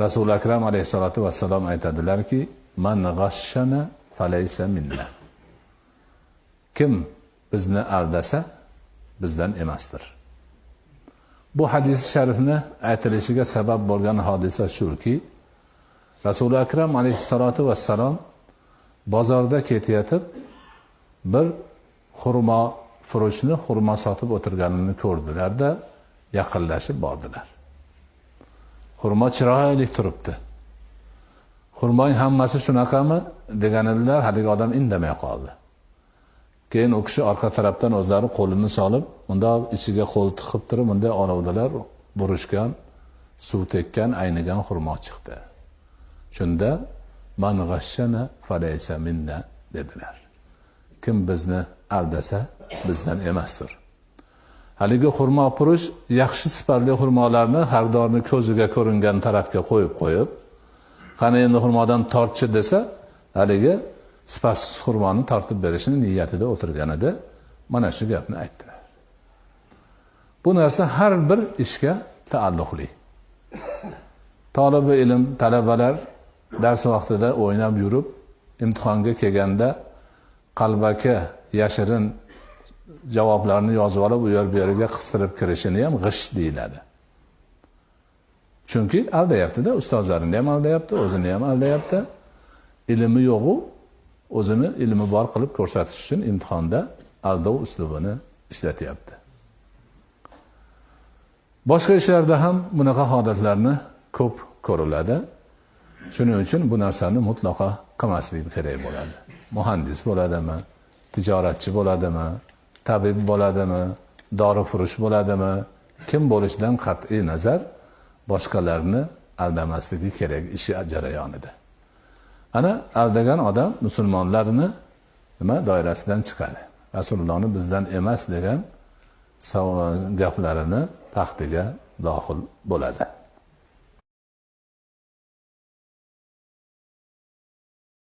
Rasul akram alayhissalatu vassalam aytadilarki, man g'ashshana falaysa minna. Kim bizni aldasa bizdan emasdir. Bu hadis sharifni aytilishiga sabab bo'lgan hodisa shuki, Rasul akram alayhissalatu vassalam bozorda ketayotib bir xurmo furushni xurmo sotib o'tirganini ko'rdilar-da, yaqinlashib bordilar. Xurmo chiroyli turibdi. Xurmoning hammasi shunaqami deganlar, haligi odam indamay qoldi. Keyin u kishi orqa tarafdan o'zlari qo'lini solib, unda ichiga qo'l tiqib turib, unda olovdalar burishgan, suv tekkan, aynigan xurmo chiqdi. Shunda man g'ashshana falaysa minna dedilar. Kim bizni aldasa bizdan emasdir. Haligi xurmo purish yaxshi sifatli xurmolarni xaridorning ko'ziga ko'ringan tarafga qo'yib, qani endi xurmodan tortchi desa, haligi sifatsiz xurmoni tortib berishni niyatida o'tirgan edi. Mana shu gapni aytdilar. Bu narsa har bir ishga taalluqli. Tolibi ilm, talabalar dars vaqtida o'ynab yurib, imtihonga kelganda qalbaki yashirin javoblarni yozib olib, u yer bu yerga qistirib kirishini ham g'ish deyiladi. Chunki aldayapti-da, ustozlarini ham aldayapti, o'zini ham aldayapti. Ilmi yo'g'u, o'zini ilmi bor qilib ko'rsatish uchun imtihonda aldov uslubini ishlatyapti. Boshqa ishlarda ham bunaqa holatlarni ko'p ko'riladi. Shuning uchun bu narsani mutlaqo qilmaslik kerak bo'ladi. Muhandis bo'ladimi, tijoratchi bo'ladimi, tabib bo'ladimi, dorifurush bo'ladimi, kim bo'lishidan qat'iy nazar boshqalarni aldamasligi kerak ishi jarayonida. Ana aldagan odam musulmonlarni nima doirasidan chiqadi. Rasulullohni bizdan emas degan gaplarini taxtiga dohil bo'ladi.